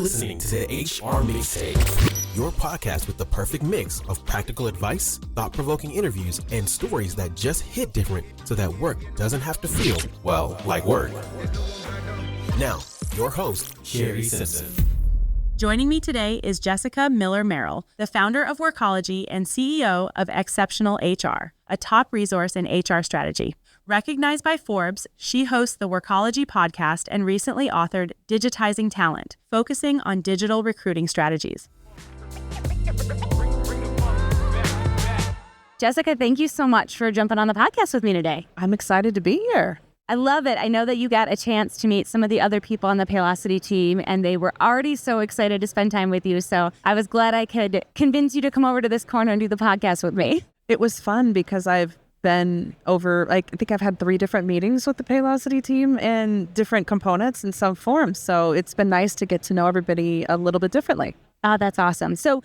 listening to the HR Mixtape, your podcast with the perfect mix of practical advice, thought-provoking interviews, and stories that just hit different so that work doesn't have to feel, well, like work. Now, your host, Shari Simpson. Joining me today is Jessica Miller Merrill, the founder of Workology and CEO of Exceptional HR, a top resource in HR strategy. Recognized by Forbes, she hosts the Workology podcast and recently authored Digitizing Talent, focusing on digital recruiting strategies. Jessica, thank you so much for jumping on the podcast with me today. I'm excited to be here. I love it. I know that you got a chance to meet some of the other people on the Paylocity team, and they were already so excited to spend time with you. So I was glad I could convince you to come over to this corner and do the podcast with me. It was fun because I've been over, I think I've had 3 different meetings with the Paylocity team and different components in some forms. So it's been nice to get to know everybody a little bit differently. Oh, that's awesome. So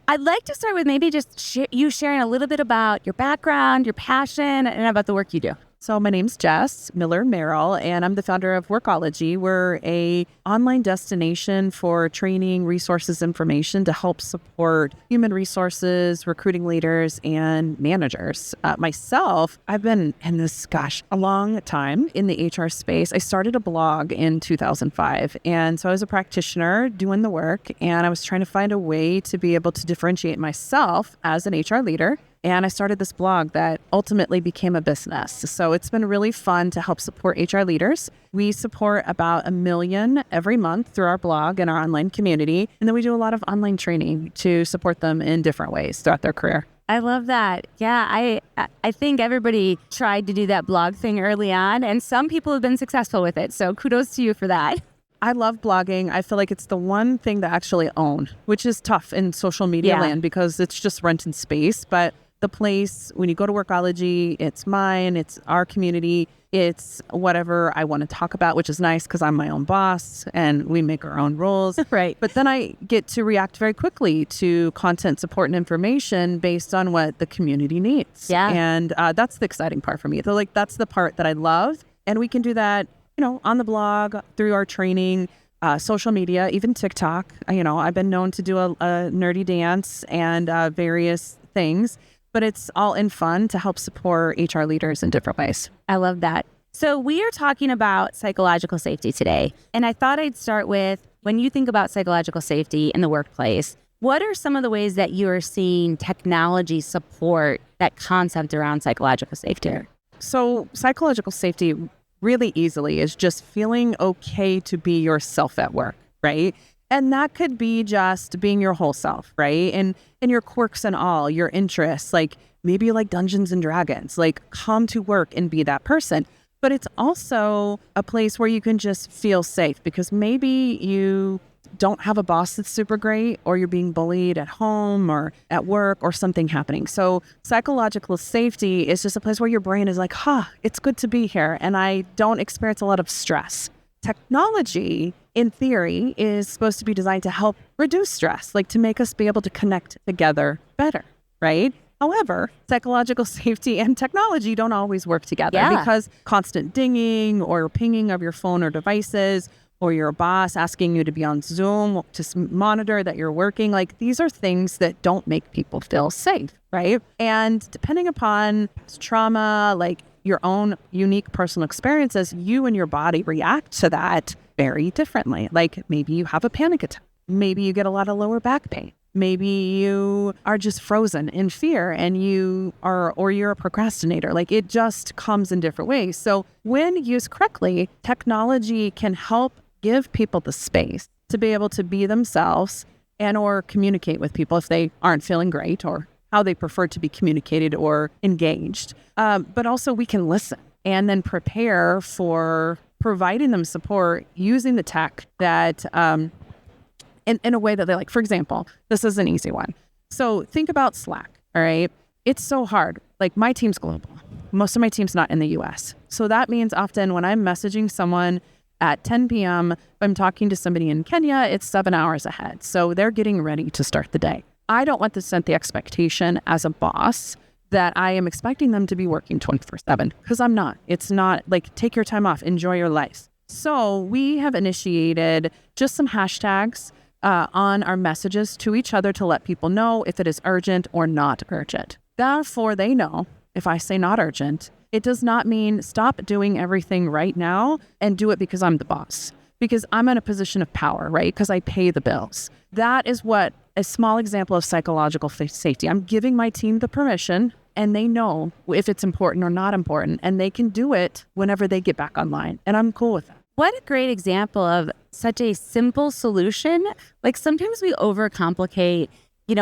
I'd like to start with maybe just you sharing a little bit about your background, your passion, and about the work you do. So my name's Jess Miller Merrill, and I'm the founder of Workology. We're a online destination for training, resources, information to help support human resources, recruiting leaders, and managers. Myself, I've been in this, a long time in the HR space. I started a blog in 2005, and so I was a practitioner doing the work, and I was trying to find a way to be able to differentiate myself as an HR leader. And I started this blog that ultimately became a business. So it's been really fun to help support HR leaders. We support about 1 million every month through our blog and our online community. And then we do a lot of online training to support them in different ways throughout their career. I love that. Yeah, I think everybody tried to do that blog thing early on, and some people have been successful with it. So kudos to you for that. I love blogging. I feel like it's the one thing that I actually own, which is tough in social media land because it's just renting space. But the place, when you go to Workology, it's mine, it's our community, it's whatever I want to talk about, which is nice because I'm my own boss and we make our own rules. Right. But then I get to react very quickly to content, support, and information based on what the community needs. Yeah. And that's the exciting part for me. So that's the part that I love. And we can do that, on the blog, through our training, social media, even TikTok. I've been known to do a nerdy dance and various things. But it's all in fun to help support HR leaders in different ways. I love that. So we are talking about psychological safety today. And I thought I'd start with, when you think about psychological safety in the workplace, what are some of the ways that you are seeing technology support that concept around psychological safety? So psychological safety really easily is just feeling okay to be yourself at work, right? And that could be just being your whole self, right? And your quirks and all, your interests, like maybe you like Dungeons and Dragons, like come to work and be that person. But it's also a place where you can just feel safe because maybe you don't have a boss that's super great, or you're being bullied at home or at work or something happening. So psychological safety is just a place where your brain is like, it's good to be here. And I don't experience a lot of stress. Technology, in theory, is supposed to be designed to help reduce stress, like to make us be able to connect together better, right? However, psychological safety and technology don't always work together because constant dinging or pinging of your phone or devices, or your boss asking you to be on Zoom to monitor that you're working, like these are things that don't make people feel safe, right? And depending upon trauma, like your own unique personal experiences, you and your body react to that very differently. Like maybe you have a panic attack. Maybe you get a lot of lower back pain. Maybe you are just frozen in fear and or you're a procrastinator. Like it just comes in different ways. So when used correctly, technology can help give people the space to be able to be themselves and or communicate with people if they aren't feeling great or how they prefer to be communicated or engaged. But also we can listen and then prepare for providing them support using the tech that in a way that they like. For example, this is an easy one. So think about Slack, all right? It's so hard. Like my team's global. Most of my team's not in the US. So that means often when I'm messaging someone at 10 p.m., if I'm talking to somebody in Kenya, it's 7 hours ahead. So they're getting ready to start the day. I don't want to set the expectation as a boss that I am expecting them to be working 24/7 because I'm not. It's not like take your time off, enjoy your life. So we have initiated just some hashtags on our messages to each other to let people know if it is urgent or not urgent. Therefore, they know if I say not urgent, it does not mean stop doing everything right now and do it because I'm the boss, because I'm in a position of power, right? Because I pay the bills. That is what a small example of psychological safety. I'm giving my team the permission, and they know if it's important or not important, and they can do it whenever they get back online. And I'm cool with that. What a great example of such a simple solution. Like sometimes we overcomplicate,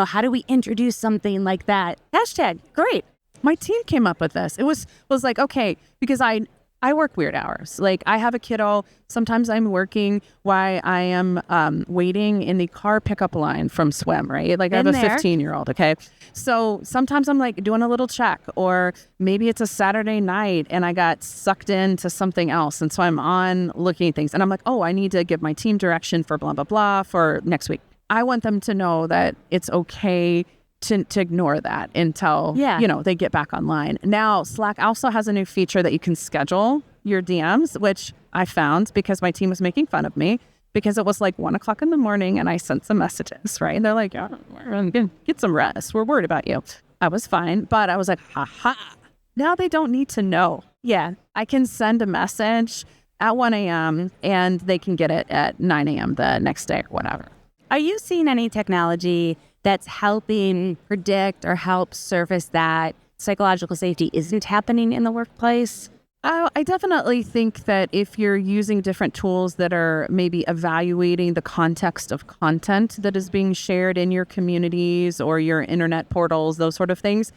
how do we introduce something like that? Hashtag, great. My team came up with this. It was like, okay, because I work weird hours. Like I have a kiddo. Sometimes I'm working while I am waiting in the car pickup line from swim, right? Like I have a 15-year-old, okay? So sometimes I'm like doing a little check, or maybe it's a Saturday night and I got sucked into something else. And so I'm on looking at things and I'm like, oh, I need to give my team direction for blah, blah, blah for next week. I want them to know that it's okay to ignore that until, they get back online. Now, Slack also has a new feature that you can schedule your DMs, which I found because my team was making fun of me because it was like 1:00 in the morning and I sent some messages, right? And they're like, we're gonna get some rest. We're worried about you. I was fine, but I was like, now they don't need to know. Yeah, I can send a message at 1 a.m. and they can get it at 9 a.m. the next day or whatever. Are you seeing any technology that's helping predict or help surface that psychological safety isn't happening in the workplace? I definitely think that if you're using different tools that are maybe evaluating the context of content that is being shared in your communities or your internet portals, those sort of things,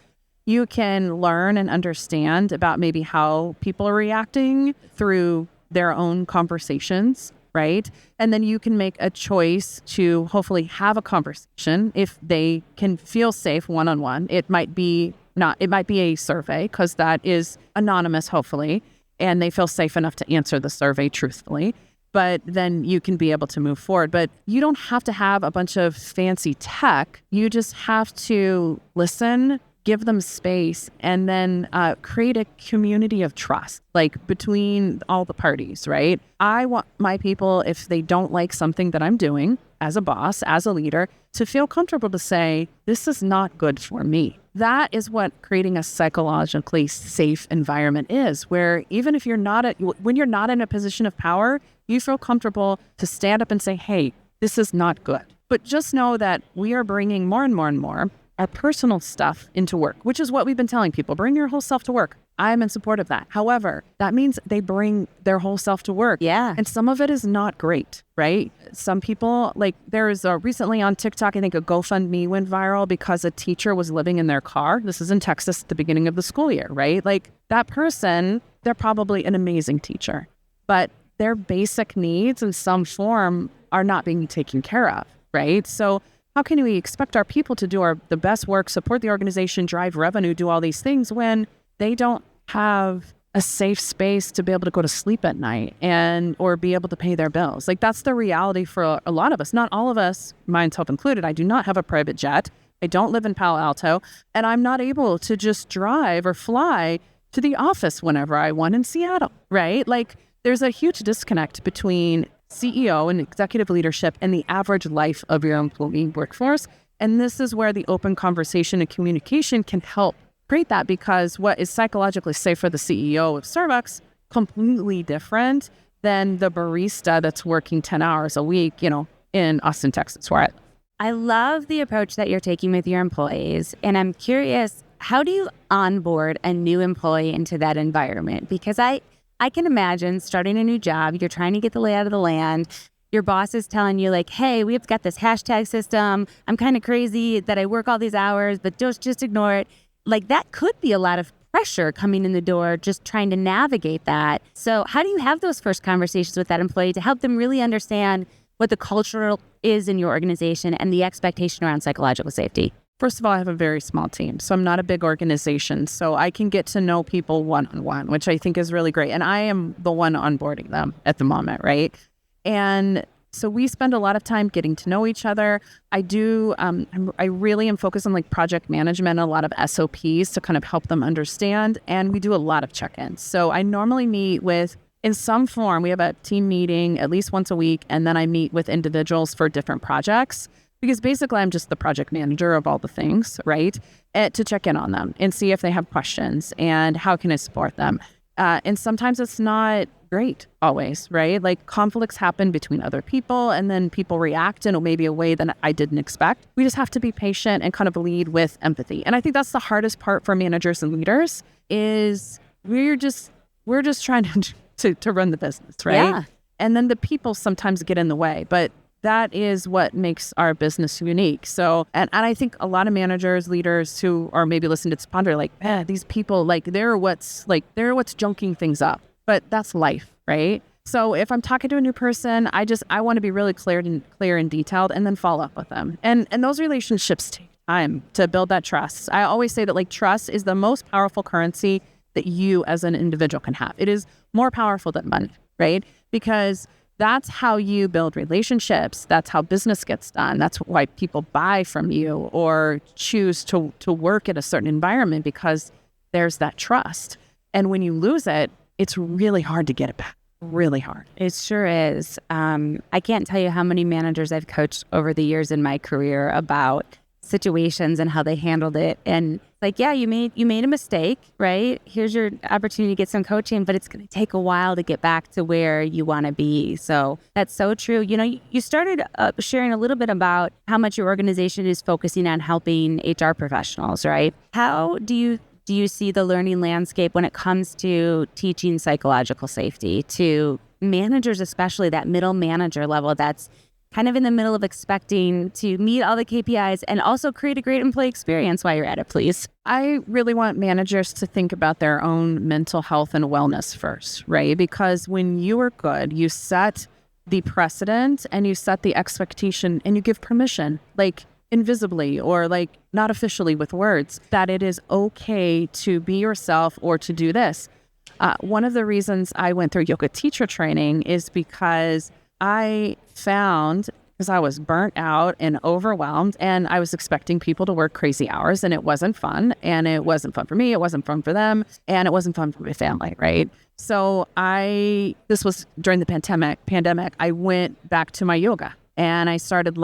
you can learn and understand about maybe how people are reacting through their own conversations, right? And then you can make a choice to hopefully have a conversation if they can feel safe one-on-one. It might be a survey because that is anonymous, hopefully, and they feel safe enough to answer the survey truthfully. But then you can be able to move forward. But you don't have to have a bunch of fancy tech. You just have to listen, give them space, and then create a community of trust, like between all the parties, right? I want my people, if they don't like something that I'm doing as a boss, as a leader, to feel comfortable to say, this is not good for me. That is what creating a psychologically safe environment is, where even if when you're not in a position of power, you feel comfortable to stand up and say, hey, this is not good. But just know that we are bringing more and more and more our personal stuff into work, which is what we've been telling people. Bring your whole self to work. I'm in support of that. However, that means they bring their whole self to work. Yeah. And some of it is not great, right? Some people, like there was recently on TikTok, I think a GoFundMe went viral because a teacher was living in their car. This is in Texas at the beginning of the school year, right? Like that person, they're probably an amazing teacher, but their basic needs in some form are not being taken care of, right? So how can we expect our people to do the best work, support the organization, drive revenue, do all these things when they don't have a safe space to be able to go to sleep at night or be able to pay their bills? Like that's the reality for a lot of us. Not all of us, myself included. I do not have a private jet. I don't live in Palo Alto, and I'm not able to just drive or fly to the office whenever I want in Seattle, right? Like there's a huge disconnect between CEO and executive leadership and the average life of your employee workforce. And this is where the open conversation and communication can help create that, because what is psychologically safe for the CEO of Starbucks completely different than the barista that's working 10 hours a week, in Austin, Texas, where I love the approach that you're taking with your employees. And I'm curious, how do you onboard a new employee into that environment? Because I can imagine starting a new job, you're trying to get the lay out of the land. Your boss is telling you like, hey, we've got this hashtag system. I'm kind of crazy that I work all these hours, but just ignore it. Like that could be a lot of pressure coming in the door, just trying to navigate that. So how do you have those first conversations with that employee to help them really understand what the culture is in your organization and the expectation around psychological safety? First of all, I have a very small team, so I'm not a big organization. So I can get to know people one-on-one, which I think is really great. And I am the one onboarding them at the moment, right? And so we spend a lot of time getting to know each other. I really am focused on like project management, a lot of SOPs to kind of help them understand. And we do a lot of check-ins. So I normally meet with in some form. We have a team meeting at least once a week, and then I meet with individuals for different projects, because basically I'm just the project manager of all the things, right? To check in on them and see if they have questions and how can I support them. And sometimes it's not great always, right? Like conflicts happen between other people, and then people react in maybe a way that I didn't expect. We just have to be patient and kind of lead with empathy. And I think that's the hardest part for managers and leaders is we're just trying to run the business, right? Yeah. And then the people sometimes get in the way, but that is what makes our business unique. So, and I think a lot of managers, leaders who are maybe listening to this ponder, like, these people, they're what's junking things up. But that's life, right? So if I'm talking to a new person, I want to be really clear and detailed, and then follow up with them. And those relationships take time to build that trust. I always say that trust is the most powerful currency that you as an individual can have. It is more powerful than money, right? Because that's how you build relationships. That's how business gets done. That's why people buy from you or choose to work at a certain environment, because there's that trust. And when you lose it, it's really hard to get it back. Really hard. It sure is. I can't tell you how many managers I've coached over the years in my career about situations and how they handled it. And you made a mistake, right? Here's your opportunity to get some coaching, but it's going to take a while to get back to where you want to be. So that's so true. You started sharing a little bit about how much your organization is focusing on helping HR professionals, right? How do you see the learning landscape when it comes to teaching psychological safety to managers, especially that middle manager level that's kind of in the middle of expecting to meet all the KPIs and also create a great employee experience while you're at it, please? I really want managers to think about their own mental health and wellness first, right? Because when you are good, you set the precedent and you set the expectation and you give permission, invisibly or not officially with words, that it is okay to be yourself or to do this. One of the reasons I went through yoga teacher training is because I found, because I was burnt out and overwhelmed, and I was expecting people to work crazy hours, and it wasn't fun. And it wasn't fun for me. It wasn't fun for them. And it wasn't fun for my family, right? So this was during the pandemic, I went back to my yoga. And I started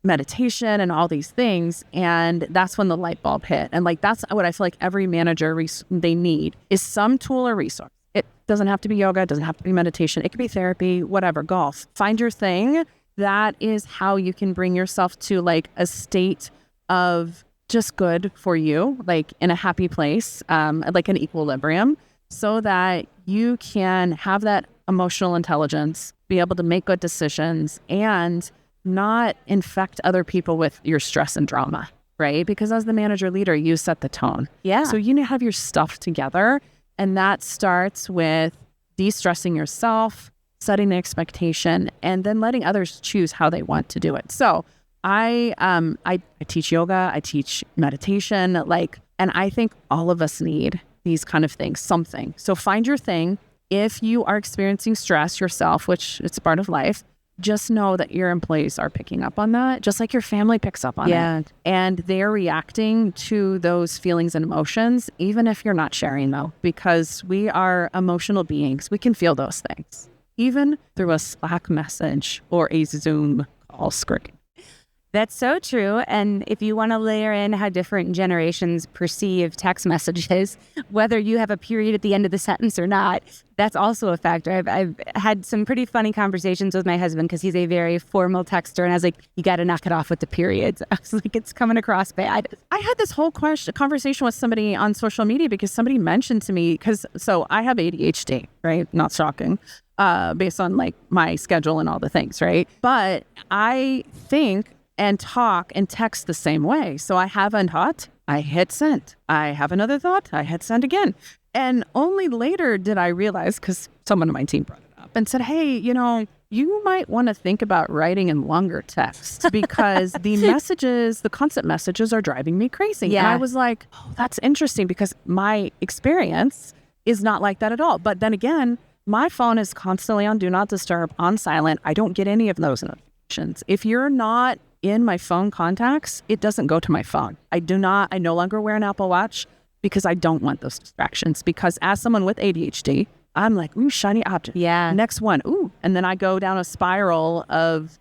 meditation and all these things. And that's when the light bulb hit. And that's what I feel like every manager, they need is some tool or resource. It doesn't have to be yoga. It doesn't have to be meditation. It could be therapy, whatever, golf. Find your thing. That is how you can bring yourself to a state of just good for you, in a happy place, an equilibrium, so that you can have that emotional intelligence, be able to make good decisions, and not infect other people with your stress and drama, right? Because as the manager leader, you set the tone. Yeah. So you need to have your stuff together. And that starts with de-stressing yourself, setting the expectation, and then letting others choose how they want to do it. So I teach yoga, I teach meditation, and I think all of us need these kind of things, something. So find your thing. If you are experiencing stress yourself, which it's part of life, just know that your employees are picking up on that, just like your family picks up on it. And they're reacting to those feelings and emotions, even if you're not sharing them, because we are emotional beings. We can feel those things, even through a Slack message or a Zoom call script. That's so true. And if you want to layer in how different generations perceive text messages, whether you have a period at the end of the sentence or not, that's also a factor. I've had some pretty funny conversations with my husband because he's a very formal texter. And I was like, you got to knock it off with the periods. I was like, it's coming across bad. I had this whole conversation with somebody on social media because somebody mentioned to me, so I have ADHD, right? Not shocking. Based on my schedule and all the things, right? But I think and talk and text the same way. So I have a thought, I hit send. I have another thought, I hit send again. And only later did I realize, because someone on my team brought it up and said, hey, you might want to think about writing in longer text because the concept messages are driving me crazy. Yeah. And I was like, oh, that's interesting because my experience is not like that at all. But then again, my phone is constantly on Do Not Disturb, on silent. I don't get any of those notifications. If you're not in my phone contacts, it doesn't go to my phone. I no longer wear an Apple Watch because I don't want those distractions. Because as someone with ADHD, I'm like, ooh, shiny object. Yeah. Next one, ooh. And then I go down a spiral of,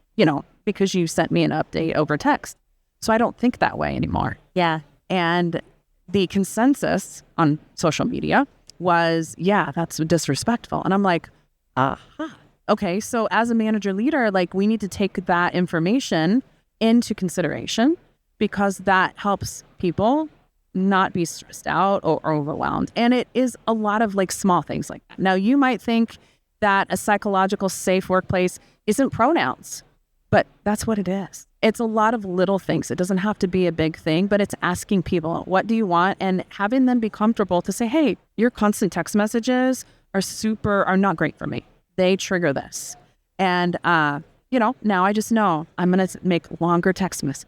because you sent me an update over text. So I don't think that way anymore. Yeah. And the consensus on social media was, yeah, that's disrespectful. And I'm like, okay. So as a manager leader, like, we need to take that information into consideration, because that helps people not be stressed out or overwhelmed. And it is a lot of like small things like that. Now, you might think that a psychological safe workplace isn't pronouns, but that's what it is. It's a lot of little things. It doesn't have to be a big thing, but it's asking people, what do you want? And having them be comfortable to say, hey, your constant text messages are not great for me. They trigger this. And, now I just know I'm going to make longer text messages,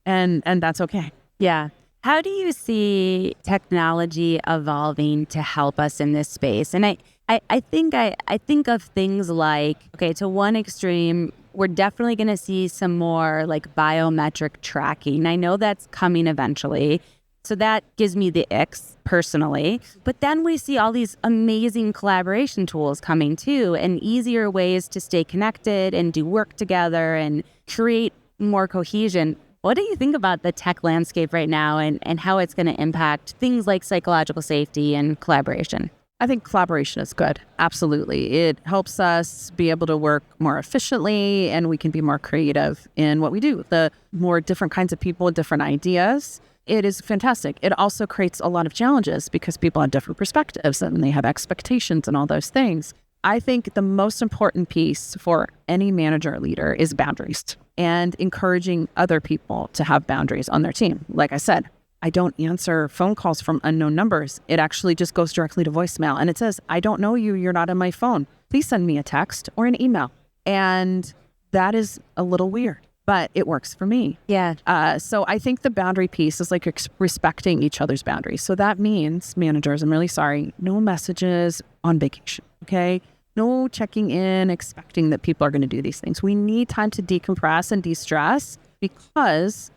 and that's okay. Yeah. How do you see technology evolving to help us in this space? And I think of things like, okay, to one extreme, we're definitely going to see some more like biometric tracking. I know that's coming eventually. So that gives me the icks personally. But then we see all these amazing collaboration tools coming too, and easier ways to stay connected and do work together and create more cohesion. What do you think about the tech landscape right now and how it's going to impact things like psychological safety and collaboration? I think collaboration is good. Absolutely. It helps us be able to work more efficiently, and we can be more creative in what we do. The more different kinds of people, different ideas, it is fantastic. It also creates a lot of challenges because people have different perspectives and they have expectations and all those things. I think the most important piece for any manager or leader is boundaries and encouraging other people to have boundaries on their team. Like I said, I don't answer phone calls from unknown numbers. It actually just goes directly to voicemail. And it says, I don't know you. You're not on my phone. Please send me a text or an email. And that is a little weird, but it works for me. Yeah. So I think the boundary piece is like respecting each other's boundaries. So that means, managers, I'm really sorry, no messages on vacation, okay? No checking in, expecting that people are going to do these things. We need time to decompress and de-stress, because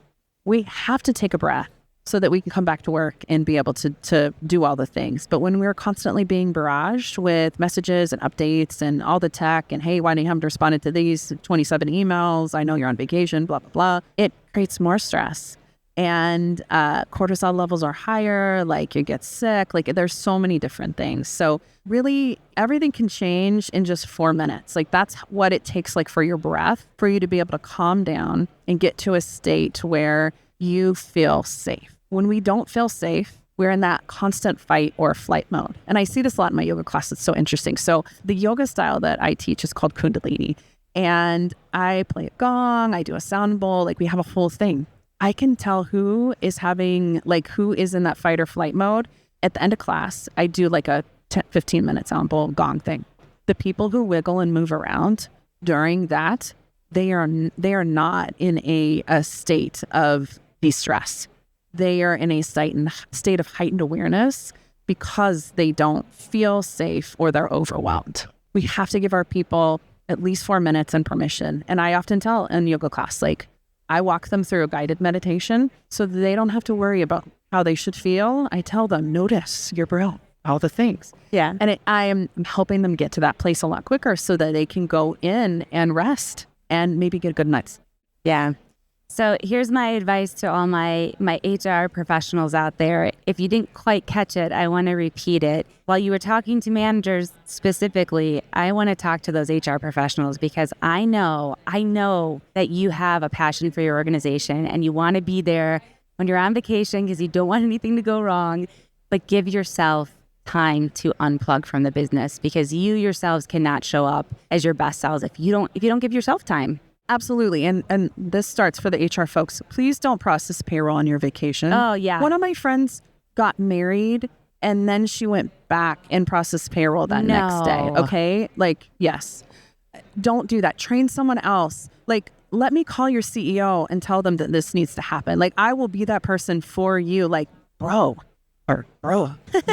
we have to take a breath so that we can come back to work and be able to do all the things. But when we're constantly being barraged with messages and updates and all the tech and, hey, why didn't you haven't responded to these 27 emails? I know you're on vacation, blah, blah, blah. It creates more stress. And cortisol levels are higher, like you get sick, like there's so many different things. So really everything can change in just 4 minutes. Like that's what it takes, like for your breath, for you to be able to calm down and get to a state where you feel safe. When we don't feel safe, we're in that constant fight or flight mode. And I see this a lot in my yoga class. It's so interesting. So the yoga style that I teach is called Kundalini. And I play a gong, I do a sound bowl, like we have a whole thing. I can tell who is in that fight or flight mode. At the end of class, I do like a 15-minute sound bowl gong thing. The people who wiggle and move around during that, they are not in a state of de-stress. They are in a state of heightened awareness because they don't feel safe or they're overwhelmed. We have to give our people at least 4 minutes and permission. And I often tell in yoga class, like, I walk them through a guided meditation so that they don't have to worry about how they should feel. I tell them, notice your breath, all the things. Yeah. And I am helping them get to that place a lot quicker so that they can go in and rest and maybe get a good night's. Yeah. So here's my advice to all my HR professionals out there. If you didn't quite catch it, I want to repeat it. While you were talking to managers specifically, I want to talk to those HR professionals, because I know that you have a passion for your organization and you want to be there when you're on vacation because you don't want anything to go wrong. But give yourself time to unplug from the business, because you yourselves cannot show up as your best selves if you don't give yourself time. Absolutely. And this starts for the HR folks. Please don't process payroll on your vacation. Oh, yeah. One of my friends got married and then she went back and processed payroll that next day. Okay. Like, yes. Don't do that. Train someone else. Like, let me call your CEO and tell them that this needs to happen. Like, I will be that person for you. Like, bro,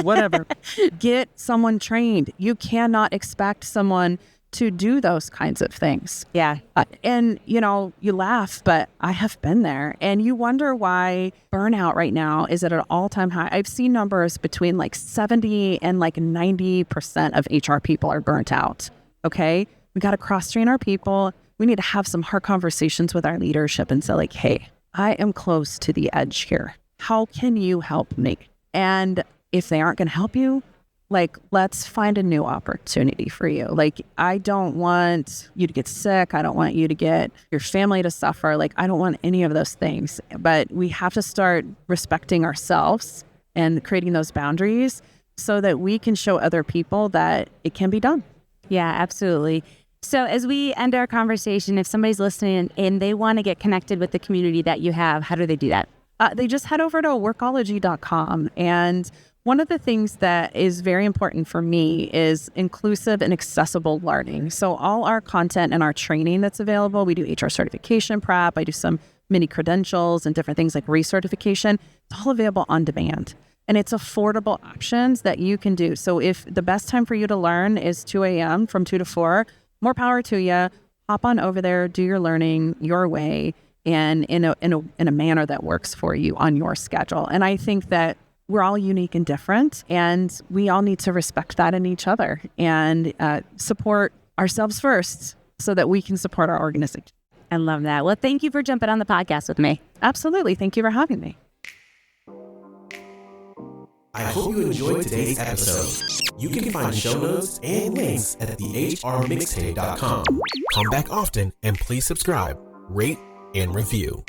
whatever. Get someone trained. You cannot expect someone to do those kinds of things. Yeah. And, you laugh, but I have been there. And you wonder why burnout right now is at an all-time high. I've seen numbers between like 70 and like 90% of HR people are burnt out. Okay. We got to cross-train our people. We need to have some hard conversations with our leadership and say like, hey, I am close to the edge here. How can you help me? And if they aren't going to help you, like, let's find a new opportunity for you. Like, I don't want you to get sick. I don't want you to get your family to suffer. Like, I don't want any of those things. But we have to start respecting ourselves and creating those boundaries so that we can show other people that it can be done. Yeah, absolutely. So as we end our conversation, if somebody's listening and they want to get connected with the community that you have, how do they do that? They just head over to workology.com. And one of the things that is very important for me is inclusive and accessible learning. So all our content and our training that's available, we do HR certification prep. I do some mini credentials and different things like recertification. It's all available on demand. And it's affordable options that you can do. So if the best time for you to learn is 2 a.m. from 2 to 4, more power to you. Hop on over there, do your learning your way and in a manner that works for you on your schedule. And I think that we're all unique and different, and we all need to respect that in each other and support ourselves first so that we can support our organization. I love that. Well, thank you for jumping on the podcast with me. Absolutely. Thank you for having me. I hope you enjoyed today's episode. You can find show notes and links at thehrmixtape.com. Come back often and please subscribe, rate, and review.